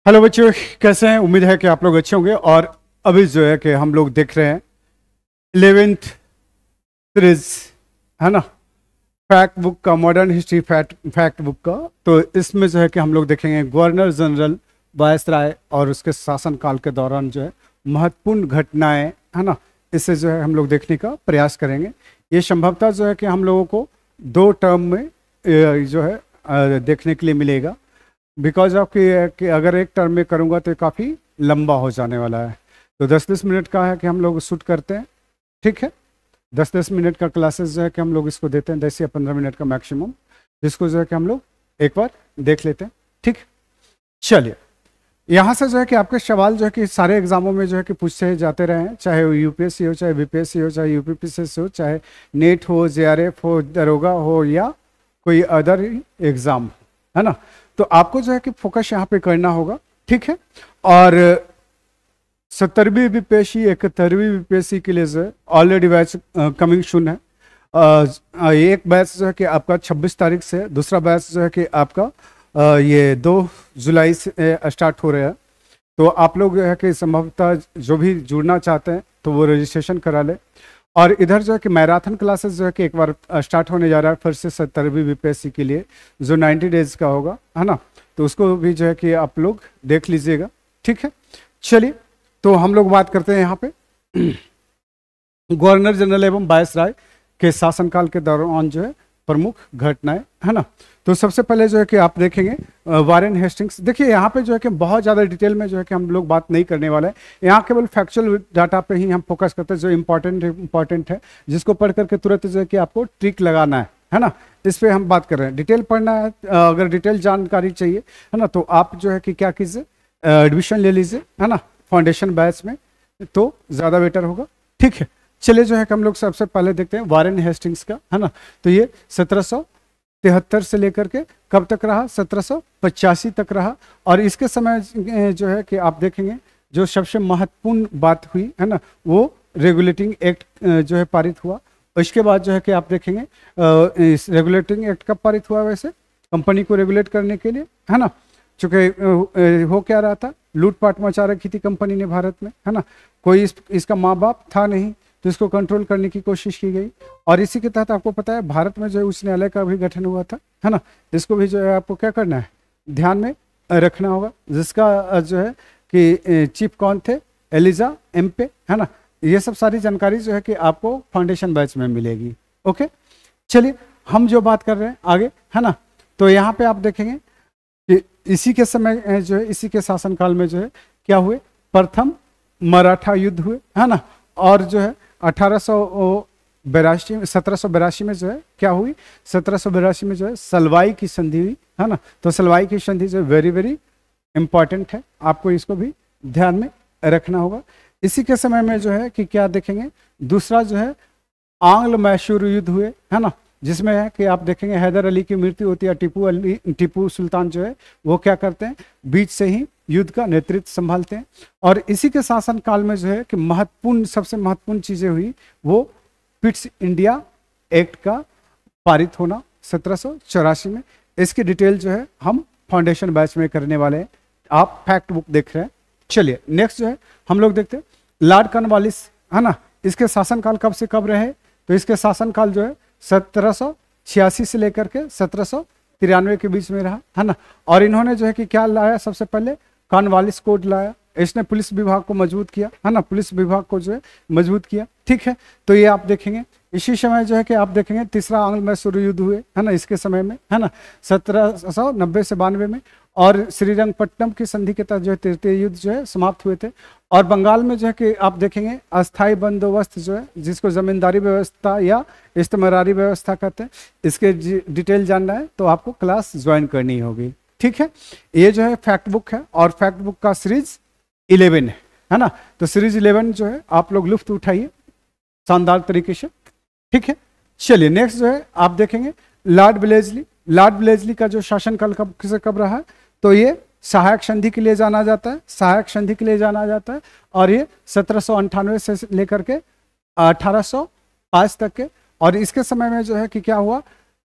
Hello बच्चों, कैसे हैं? उम्मीद है कि आप लोग अच्छे होंगे। और अभी जो है कि हम लोग देख रहे हैं 11th सीरीज, है ना, फैक्ट बुक का, मॉडर्न हिस्ट्री फैक्ट बुक का। तो इसमें जो है कि हम लोग देखेंगे गवर्नर जनरल वायसराय और उसके शासनकाल के दौरान जो है महत्वपूर्ण घटनाएं, है ना, इसे जो है हम लोग देखने का प्रयास करेंगे। ये संभवतः जो है कि हम लोगों को 2 टर्म में जो है देखने के लिए मिलेगा, बिकॉज ऑफ कि अगर एक टर्म में करूँगा तो काफ़ी लंबा हो जाने वाला है। तो 10-10 मिनट का है कि हम लोग शूट करते हैं, ठीक है। 10-10 मिनट का क्लासेस जो है कि हम लोग इसको देते हैं, 10 या 15 मिनट का मैक्सिमम, जिसको जो है कि हम लोग एक बार देख लेते हैं, ठीक। चलिए, यहाँ से जो है कि आपके सवाल जो है कि सारे एग्जामों में जो है कि पूछते जाते रहे हैं, चाहे वो यूपीएससी हो, चाहे बीपीएससी हो, चाहे यूपीपीसीएस हो, चाहे नेट हो, जेआरएफ हो, दरोगा हो, या कोई अदर एग्ज़ाम, है ना। तो आपको जो है कि फोकस यहाँ पे करना होगा, ठीक है। और 70वीं बीपीएससी, 71वीं बीपीएससी के लिए जो है ऑलरेडी बैच कमिंग सून है। एक बैच जो है कि आपका 26 तारीख से, दूसरा बैच जो है कि आपका ये 2 जुलाई से स्टार्ट हो रहा है। तो आप लोग जो है कि संभवतः जो भी जुड़ना चाहते हैं तो वो रजिस्ट्रेशन करा ले। और इधर जो है कि मैराथन क्लासेस जो है कि एक बार स्टार्ट होने जा रहा है फिर से 70वीं बीपीएससी के लिए, जो 90 डेज का होगा, है ना। तो उसको भी जो है कि आप लोग देख लीजिएगा, ठीक है। चलिए, तो हम लोग बात करते हैं यहाँ पे गवर्नर जनरल एवं वायसराय के शासनकाल के दौरान जो है प्रमुख घटनाएं, है ना। तो सबसे पहले जो है कि आप देखेंगे वारेन हेस्टिंग्स। देखिए, यहाँ पे जो है कि बहुत ज़्यादा डिटेल में जो है कि हम लोग बात नहीं करने वाले हैं। यहाँ केवल फैक्चुअल डाटा पे ही हम फोकस करते हैं, जो इंपॉर्टेंट है, जिसको पढ़ करके तुरंत जो है कि आपको ट्रिक लगाना है ना। इस पर हम बात कर रहे हैं। डिटेल पढ़ना है, अगर डिटेल जानकारी चाहिए, है ना, तो आप जो है कि क्या कीजिए, एडमिशन ले लीजिए, है ना, फाउंडेशन बैच में, तो ज़्यादा बेटर होगा, ठीक है। चलिए, जो है कि हम लोग सबसे पहले देखते हैं वारेन हेस्टिंग्स का, है ना। तो ये 1773 से लेकर के कब तक रहा, 1785 तक रहा। और इसके समय जो है कि आप देखेंगे जो सबसे महत्वपूर्ण बात हुई, है ना, वो रेगुलेटिंग एक्ट जो है पारित हुआ। इसके बाद जो है कि आप देखेंगे इस रेगुलेटिंग एक्ट कब पारित हुआ, वैसे कंपनी को रेगुलेट करने के लिए, है ना। चूँकि हो क्या रहा था, लूटपाट मचा रखी थी कंपनी ने भारत में, है ना। कोई इसका माँ बाप था नहीं, तो इसको कंट्रोल करने की कोशिश की गई। और इसी के तहत आपको पता है भारत में जो है उच्च न्यायालय का भी गठन हुआ था, है ना। इसको भी जो है आपको क्या करना है, ध्यान में रखना होगा, जिसका जो है कि चीफ कौन थे, एलिजा एम्पे, है ना। ये सब सारी जानकारी जो है कि आपको फाउंडेशन बैच में मिलेगी, ओके। चलिए, हम जो बात कर रहे हैं आगे, है ना। तो यहाँ पे आप देखेंगे कि इसी के समय जो है, इसी के शासनकाल में जो है क्या हुए, प्रथम मराठा युद्ध हुए, है ना। और जो है 1782 में जो है क्या हुई, 1782 में जो है सलवाई की संधि हुई, है ना। तो सलवाई की संधि जो वेरी वेरी इंपॉर्टेंट है, आपको इसको भी ध्यान में रखना होगा। इसी के समय में जो है कि क्या देखेंगे, दूसरा जो है आंग्ल मैसूर युद्ध हुए, है ना, जिसमें है कि आप देखेंगे हैदर अली की मृत्यु होती है। टीपू सुल्तान जो है वो क्या करते हैं, बीच से ही युद्ध का नेतृत्व संभालते हैं। और इसी के शासन काल में जो है कि महत्वपूर्ण, सबसे महत्वपूर्ण चीजें हुई, वो पिट्स इंडिया एक्ट का पारित होना 1784 में। इसकी डिटेल जो है हम फाउंडेशन बैच में करने वाले हैं, आप फैक्ट बुक देख रहे हैं। चलिए, नेक्स्ट जो है हम लोग देखते हैं लॉर्ड कॉर्नवालिस, है ना। इसके शासनकाल कब से कब रहे, तो इसके शासनकाल जो है 1786 से लेकर के 1793 के बीच में रहा, है ना। और इन्होंने जो है कि क्या लाया, सबसे पहले कॉर्नवालिस कोड लाया। इसने पुलिस विभाग को मजबूत किया, है ना, पुलिस विभाग को जो है मजबूत किया, ठीक है। तो ये आप देखेंगे इसी समय जो है कि आप देखेंगे तीसरा आंग्ल मैसूर युद्ध हुए, है ना, इसके समय में, है ना, 1790 से 92 में। और श्रीरंगपट्टनम की संधि के तहत जो है तृतीय युद्ध जो है समाप्त हुए थे। और बंगाल में जो है कि आप देखेंगे अस्थाई बंदोबस्त जो है, जिसको जमींदारी व्यवस्था या इस्तेमरारी व्यवस्था कहते हैं, इसके डिटेल जानना है तो आपको क्लास ज्वाइन करनी होगी, ठीक है। ये जो है फैक्ट बुक है, और फैक्ट बुक का सीरीज 11 है ना। तो सीरीज 11 जो है आप लोग लुत्फ उठाइए शानदार तरीके से, ठीक है। चलिए, नेक्स्ट जो है आप देखेंगे लॉर्ड वेलेस्ली। लॉर्ड वेलेस्ली का जो शासनकाल कब रहा है, तो ये सहायक संधि के लिए जाना जाता है, सहायक संधि के लिए जाना जाता है। और ये 1798 से लेकर के 1805 तक के। और इसके समय में जो है कि क्या हुआ,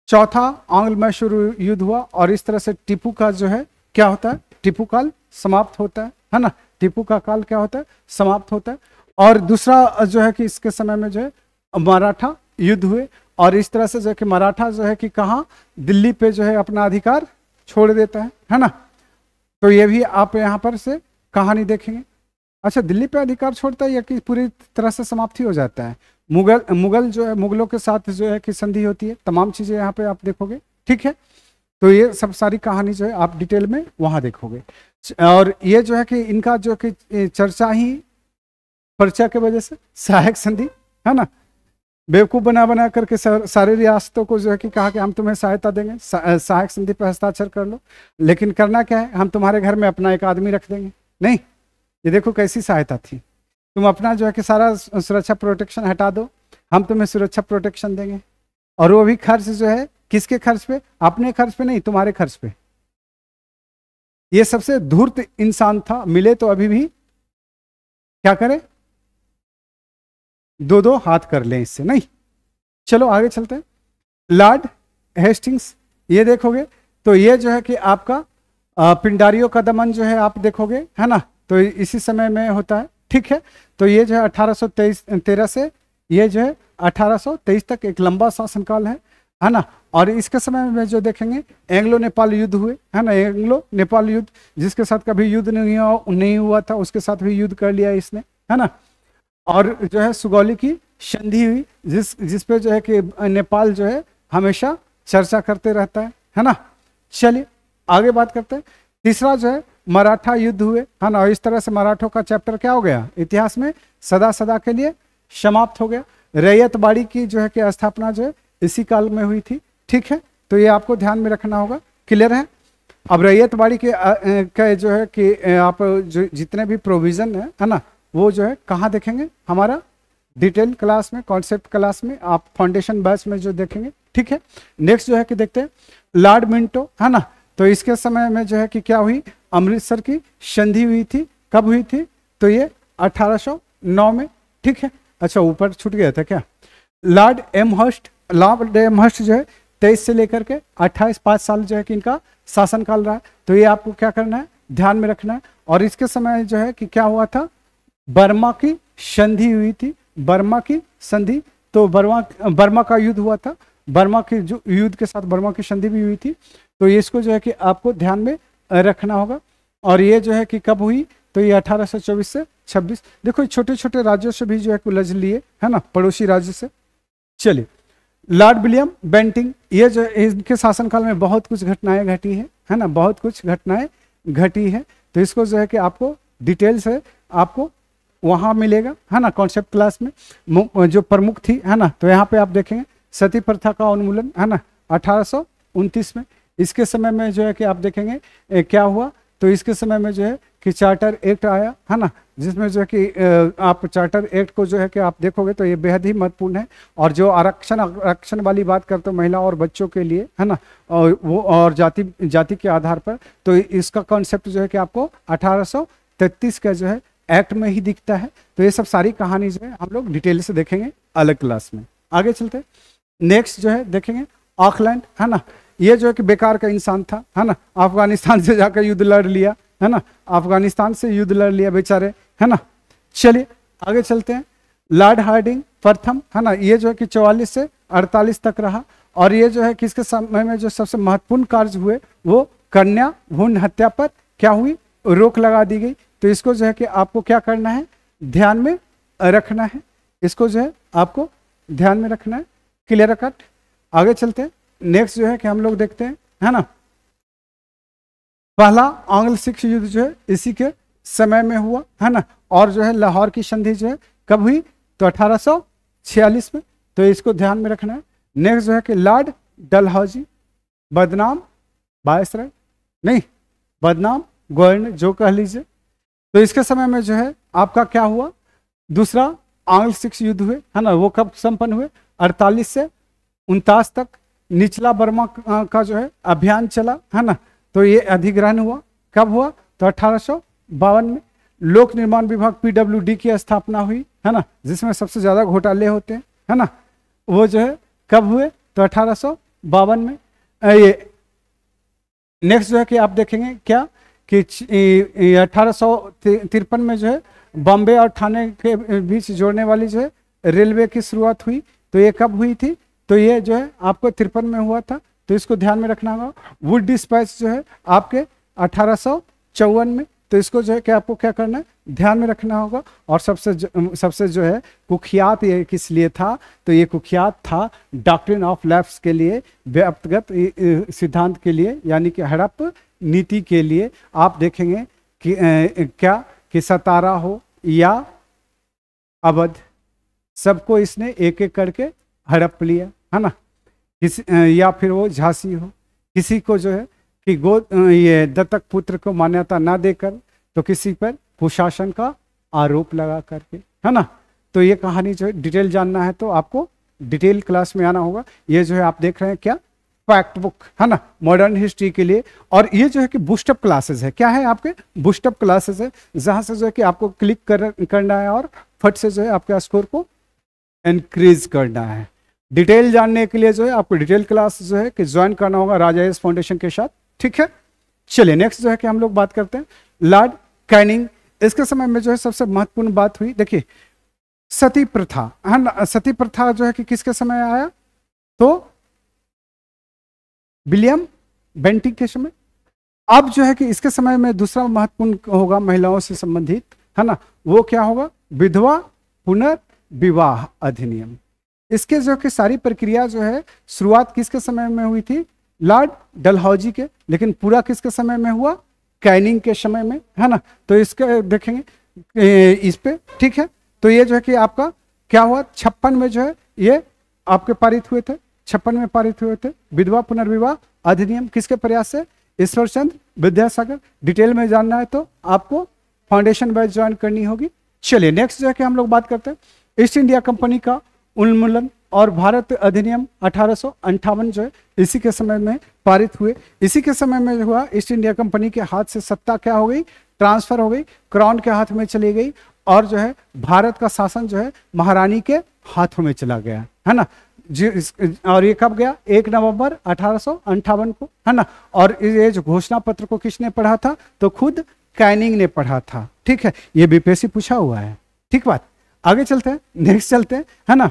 चौथा आंग्ल मैसूर युद्ध हुआ। और इस तरह से टीपू का जो है क्या होता है, टीपू काल समाप्त होता है ना, टीपू का काल क्या होता है, समाप्त होता है। और दूसरा जो है कि इसके समय में जो है मराठा युद्ध हुए, और इस तरह से जो है कि मराठा जो है कि कहाँ, दिल्ली पे जो है अपना अधिकार छोड़ देता है ना। तो ये भी आप यहाँ पर से कहानी देखेंगे। अच्छा, दिल्ली पे अधिकार छोड़ता है या कि पूरी तरह से समाप्ति हो जाता है? मुगल जो है, मुगलों के साथ जो है कि संधि होती है, तमाम चीजें यहाँ पे आप देखोगे, ठीक है। तो ये सब सारी कहानी जो है आप डिटेल में वहां देखोगे। और ये जो है कि इनका जो कि चर्चा ही पर्चा के वजह से सहायक संधि, है ना, बेवकूफ बना बना करके सारी रियासतों को जो है कि कहा कि हम तुम्हें सहायता देंगे, सहायक संधि पर हस्ताक्षर कर लो, लेकिन करना क्या है, हम तुम्हारे घर में अपना एक आदमी रख देंगे। नहीं, ये देखो कैसी सहायता थी, तुम अपना जो है कि सारा सुरक्षा प्रोटेक्शन हटा दो, हम तुम्हें सुरक्षा प्रोटेक्शन देंगे, और वो भी खर्च जो है किसके खर्च पे, अपने खर्च पे नहीं, तुम्हारे खर्च पे। ये सबसे धूर्त इंसान था, मिले तो अभी भी क्या करे, दो दो हाथ कर लें इससे, नहीं। चलो आगे चलते हैं। लॉर्ड हेस्टिंग्स, ये देखोगे तो ये जो है कि आपका पिंडारियों का दमन जो है आप देखोगे, है ना, तो इसी समय में होता है, ठीक है। तो ये जो है 1813 से ये जो है 1823 तक एक लंबा शासनकाल है ना। और इसके समय में जो देखेंगे एंग्लो नेपाल युद्ध हुए, है ना, एंग्लो नेपाल युद्ध, जिसके साथ कभी युद्ध नहीं हुआ था उसके साथ भी युद्ध कर लिया इसने, है ना। और जो है सुगौली की संधि हुई, जिस पे जो है कि नेपाल जो है हमेशा चर्चा करते रहता है ना। चलिए आगे बात करते हैं। तीसरा जो है मराठा युद्ध हुए, है ना, और इस तरह से मराठों का चैप्टर क्या हो गया, इतिहास में सदा सदा के लिए समाप्त हो गया। रैयतबाड़ी की जो है कि स्थापना जो है इसी काल में हुई थी, ठीक है। तो ये आपको ध्यान में रखना होगा, क्लियर है। अब रैयतबाड़ी के जो है कि आप जो जितने भी प्रोविजन है ना, वो जो है कहाँ देखेंगे, हमारा डिटेल क्लास में, कॉन्सेप्ट क्लास में, आप फाउंडेशन बैच में जो देखेंगे, ठीक है। नेक्स्ट जो है कि देखते हैं लॉर्ड मिंटो, है ना। तो इसके समय में जो है कि क्या हुई, अमृतसर की संधि हुई थी, कब हुई थी, तो ये 1809 में, ठीक है। अच्छा ऊपर छूट गया था क्या, लॉर्ड एमहर्स्ट जो है 23 से लेकर के 28, 5 साल जो है कि इनका शासनकाल रहा है। तो ये आपको क्या करना है, ध्यान में रखना है। और इसके समय जो है कि क्या हुआ था, बर्मा की संधि हुई थी, बर्मा की संधि, तो बर्मा का युद्ध हुआ था, बर्मा के जो युद्ध के साथ बर्मा की संधि भी हुई थी। तो ये इसको जो है कि आपको ध्यान में रखना होगा। और ये जो है कि कब हुई, तो ये 1824 से 26। देखो छोटे छोटे राज्यों से भी जो है उलझ लिए, है ना, पड़ोसी राज्य से। चलिए लॉर्ड विलियम बेंटिंग, ये जो इनके शासनकाल में बहुत कुछ घटनाएं घटी है ना, बहुत कुछ घटनाएं घटी है। तो इसको जो है कि आपको डिटेल से आपको वहां मिलेगा, है ना, कॉन्सेप्ट क्लास में जो प्रमुख थी, है ना। तो यहाँ पे आप देखेंगे सती प्रथा का उन्मूलन, है ना, 1829 में। इसके समय में जो है कि आप देखेंगे क्या हुआ, तो इसके समय में जो है कि चार्टर एक्ट आया, है ना, जिसमें जो है कि आप चार्टर एक्ट को जो है कि आप देखोगे तो ये बेहद ही महत्वपूर्ण है। और जो आरक्षण वाली बात करते हो महिला और बच्चों के लिए, है ना, और वो और जाति के आधार पर, तो इसका कॉन्सेप्ट जो है कि आपको 1833 का जो है एक्ट में ही दिखता है। तो ये सब सारी कहानी जो है हम लोग डिटेल से देखेंगे अलग क्लास में। आगे चलते हैं। नेक्स्ट जो है देखेंगे ऑकलैंड, है ना, ये जो है कि बेकार का इंसान था, है ना, अफगानिस्तान से जाकर युद्ध लड़ लिया, है ना, अफगानिस्तान से युद्ध लड़ लिया बेचारे, है ना। चलिए आगे चलते हैं। लॉर्ड हार्डिंग प्रथम, है ना, ये जो है कि 44 से 48 तक रहा। और ये जो है कि इसके समय में जो सबसे महत्वपूर्ण कार्य हुए वो कन्या भ्रूण हत्या पर क्या हुई, रोक लगा दी गई। तो इसको जो है कि आपको क्या करना है, ध्यान में रखना है, इसको जो है आपको ध्यान में रखना है, क्लियर कट। आगे चलते हैं। नेक्स्ट जो है कि हम लोग देखते हैं, है ना, पहला आंग्ल सिख युद्ध जो है इसी के समय में हुआ, है ना। और जो है लाहौर की संधि जो है कब हुई, तो 1846 में। तो इसको ध्यान में रखना है। नेक्स्ट जो है कि लॉर्ड डलहौजी, बदनाम वायसराय, नहीं बदनाम गवर्नर जो कह लीजिए। तो इसके समय में जो है आपका क्या हुआ, दूसरा आंग्ल सिख युद्ध हुए, है ना। वो कब संपन्न हुए, 48 से 49 तक निचला बर्मा का जो है अभियान चला, है ना। तो ये अधिग्रहण हुआ, कब हुआ, तो 1852 में। लोक निर्माण विभाग PWD की स्थापना हुई, है ना, जिसमें सबसे ज्यादा घोटाले होते हैं, है ना। वो जो है कब हुए, तो 1852 में। ये नेक्स्ट जो है कि आप देखेंगे क्या कि 1853 में जो है बॉम्बे और ठाणे के बीच जोड़ने वाली जो है रेलवे की शुरुआत हुई। तो ये कब हुई थी? तो ये जो है आपको 53 में हुआ था, तो इसको ध्यान में रखना होगा। वुड डिस्पैच जो है आपके 1854 में, तो इसको जो है कि आपको क्या करना है, ध्यान में रखना होगा। और सबसे जो है कुख्यात ये किस लिए था? तो ये कुख्यात था डॉक्ट्रिन ऑफ लैप्स के लिए, व्यक्तिगत सिद्धांत के लिए, यानी कि हड़प नीति के लिए। आप देखेंगे कि क्या कि सतारा हो या अवध, सबको इसने एक एक करके हड़प लिया, है ना। या फिर वो झांसी हो, किसी को जो है कि ये दत्तक पुत्र को मान्यता ना देकर, तो किसी पर कुशासन का आरोप लगा करके, है ना। तो ये कहानी जो है डिटेल जानना है तो आपको डिटेल क्लास में आना होगा। ये जो है आप देख रहे हैं क्या, फैक्ट बुक, है ना, मॉडर्न हिस्ट्री के लिए। और ये जो है कि बूस्टअप क्लासेस है, क्या है आपके बूस्टअप क्लासेस है, जहां से जो है कि आपको क्लिक करना है और फट से जो है आपके स्कोर को इंक्रीज करना है। डिटेल जानने के लिए जो है आपको डिटेल क्लास जो है कि ज्वाइन करना होगा राजा एस फाउंडेशन के साथ, ठीक है। चलिए नेक्स्ट जो है कि हम लोग बात करते हैं लॉर्ड कैनिंग। इसके समय में जो है सबसे महत्वपूर्ण बात हुई, देखिए सती प्रथा, है ना। सती प्रथा जो है कि किसके समय आया? तो विलियम बेंटिंग के समय। अब जो है कि इसके समय में दूसरा महत्वपूर्ण होगा महिलाओं से संबंधित, है ना, वो क्या होगा? विधवा पुनर्विवाह अधिनियम। इसके जो कि सारी प्रक्रिया जो है शुरुआत किसके समय में हुई थी? लॉर्ड डलहौजी के, लेकिन पूरा किसके समय में हुआ? कैनिंग के समय में, है ना। तो इसके देखेंगे इस पे, ठीक है। तो ये जो है कि आपका क्या हुआ? 56 में जो है ये आपके पारित हुए थे, 56 में पारित हुए थे विधवा पुनर्विवाह अधिनियम। किसके प्रयास से? ईश्वर चंद्र विद्यासागर। डिटेल में जानना है तो आपको फाउंडेशन बैच ज्वाइन करनी होगी। चलिए नेक्स्ट जो है कि हम लोग बात करते हैं ईस्ट इंडिया कंपनी का उन्मूलन और भारत अधिनियम 1858 जो है इसी के समय में पारित हुए। इसी के समय में हुआ ईस्ट इंडिया कंपनी के हाथ से सत्ता क्या हो गई? ट्रांसफर हो गई, क्राउन के हाथ में चली गई, और जो है भारत का शासन जो है महारानी के हाथों में चला गया, है ना। और ये कब गया? 1 नवंबर 1858 को, है ना। और ये जो घोषणा पत्र को किसने पढ़ा था? तो खुद कैनिंग ने पढ़ा था, ठीक है। ये बीपीएससी पूछा हुआ है, ठीक बात। आगे चलते हैं, नेक्स्ट चलते हैं, है ना।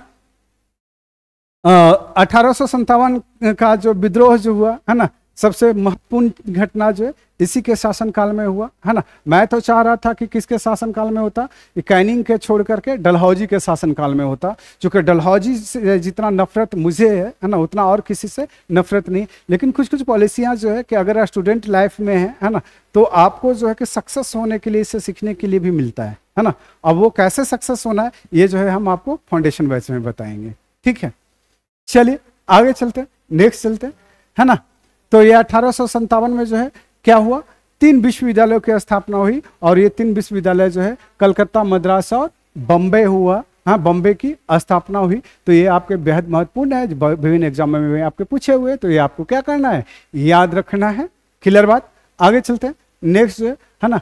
1857 का जो विद्रोह जो हुआ, है ना, सबसे महत्वपूर्ण घटना जो है इसी के शासनकाल में हुआ, है ना। मैं तो चाह रहा था कि किसके शासनकाल में होता? कैनिंग के छोड़ करके डलहौजी के शासनकाल में होता, क्योंकि डलहौजी से जितना नफरत मुझे है ना, उतना और किसी से नफरत नहीं। लेकिन कुछ कुछ पॉलिसियां जो है कि अगर स्टूडेंट लाइफ में है ना, तो आपको जो है कि सक्सेस होने के लिए, इससे सीखने के लिए भी मिलता है ना। अब वो कैसे सक्सेस होना है ये जो है हम आपको फाउंडेशन बैच में बताएंगे, ठीक है। चलिए आगे चलते हैं, नेक्स्ट चलते हैं, है ना। तो ये 1857 में जो है क्या हुआ? 3 विश्वविद्यालयों की स्थापना हुई, और ये 3 विश्वविद्यालय जो है कलकत्ता, मद्रास और बम्बे हुआ, हाँ, बम्बे की स्थापना हुई। तो ये आपके बेहद महत्वपूर्ण है, विभिन्न एग्जाम में आपके पूछे हुए, तो ये आपको क्या करना है? याद रखना है। क्लियर बात। आगे चलते हैं, नेक्स्ट जो है ना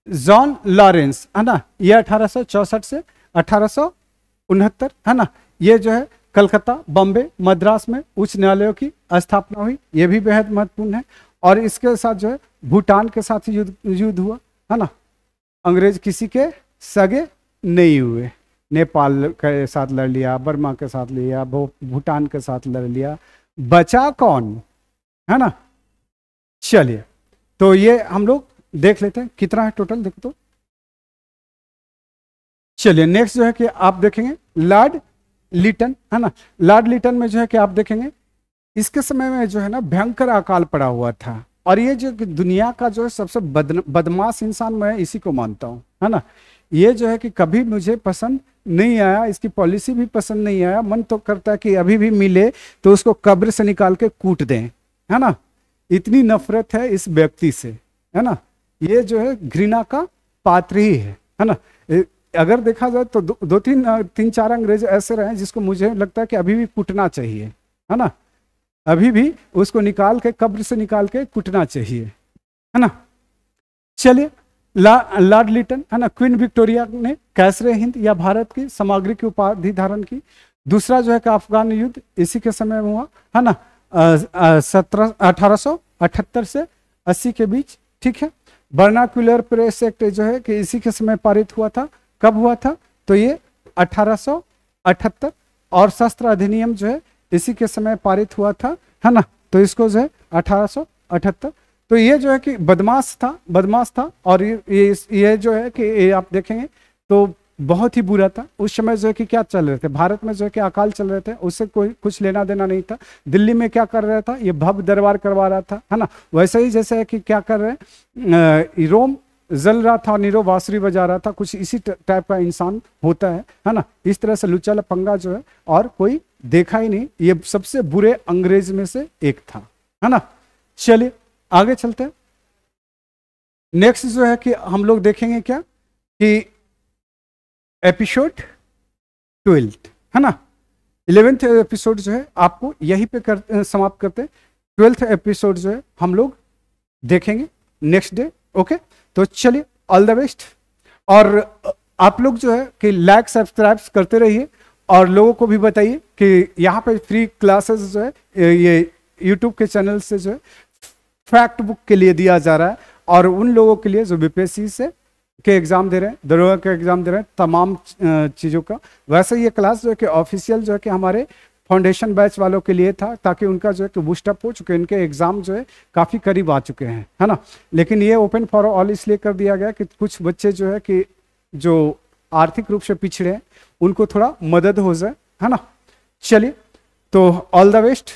जॉन लॉरेंस, है ना, ये 1864 से 1869, है ना। ये जो है कलकत्ता, बॉम्बे, मद्रास में उच्च न्यायालयों की स्थापना हुई, ये भी बेहद महत्वपूर्ण है। और इसके साथ जो है भूटान के साथ युद्ध हुआ, है ना। अंग्रेज किसी के सगे नहीं हुए, नेपाल के साथ लड़ लिया, बर्मा के साथ लिया, भूटान के साथ लड़ लिया, बचा कौन? है ना। चलिए तो ये हम लोग देख लेते हैं कितना है टोटल, देखो तो। चलिए नेक्स्ट जो है कि आप देखेंगे लॉर्ड लिटन, है ना। लॉर्ड लिटन में जो है कि आप देखेंगे इसके समय में जो है ना भयंकर अकाल पड़ा हुआ था, और ये जो कि दुनिया का जो है सबसे बदमाश इंसान मैं इसी को मानता हूँ, है ना। ये जो है कि कभी मुझे पसंद नहीं आया, इसकी पॉलिसी भी पसंद नहीं आया। मन तो करता है कि अभी भी मिले तो उसको कब्र से निकाल के कूट दें, है ना। इतनी नफरत है इस व्यक्ति से, है ना। ये जो है घृणा का पात्र ही है ना। अगर देखा जाए तो दो तीन चार अंग्रेज ऐसे रहे जिसको मुझे लगता है कि अभी भी कूटना चाहिए, है ना। अभी भी उसको निकाल के कब्र से निकाल के कूटना चाहिए, है ना। चलिए लॉर्ड लिटन, है ना। क्वीन विक्टोरिया ने कैसरे हिंद या भारत की सामग्री की उपाधि धारण की। दूसरा जो है कि अफगान युद्ध इसी के समय में हुआ, है ना। 1878 से 80 के बीच, ठीक है। वर्नाक्यूलर प्रेस एक्ट जो है कि इसी के समय पारित हुआ था। कब हुआ था? तो ये 1878, और शस्त्र अधिनियम जो है इसी के समय पारित हुआ था, है ना। तो इसको जो है 1878। तो ये जो है कि बदमाश था, और ये जो है कि ये आप देखेंगे तो बहुत ही बुरा था। उस समय जो है कि क्या चल रहे थे, भारत में जो है कि अकाल चल रहे थे, उससे कोई कुछ लेना देना नहीं था। दिल्ली में क्या कर रहा था, ये भव्य दरबार करवा रहा था, है ना। वैसे ही जैसे है कि क्या कर रहे हैं, रोम जल रहा था, नीरो बांसुरी बजा रहा था, कुछ इसी टाइप का इंसान होता है ना। इस तरह से लुच्चा लफंगा जो है और कोई देखा ही नहीं, ये सबसे बुरे अंग्रेज में से एक था, है ना। चलिए आगे चलते हैं। नेक्स्ट जो है कि हम लोग देखेंगे क्या कि एपिसोड 12, है ना। 11th एपिसोड जो है आपको यहीं पे समाप्त करते हैं। 12th एपिसोड जो है हम लोग देखेंगे नेक्स्ट डे। ओके, तो चलिए ऑल द बेस्ट। और आप लोग जो है कि लाइक सब्सक्राइब करते रहिए, और लोगों को भी बताइए कि यहाँ पे फ्री क्लासेस जो है ये यूट्यूब के चैनल से जो है फैक्ट बुक के लिए दिया जा रहा है, और उन लोगों के लिए जो बीपीएससी से के एग्जाम दे रहे हैं, दरोगा के एग्जाम दे रहे हैं, तमाम चीज़ों का। वैसे ये क्लास जो है कि ऑफिशियल जो है कि हमारे फाउंडेशन बैच वालों के लिए था, ताकि उनका जो है कि बूस्टअप हो चुके, इनके एग्जाम जो है काफ़ी करीब आ चुके हैं, है ना। लेकिन ये ओपन फॉर ऑल इसलिए कर दिया गया कि कुछ बच्चे जो है कि जो आर्थिक रूप से पिछड़े हैं, उनको थोड़ा मदद हो जाए, है ना। चलिए, तो ऑल द बेस्ट।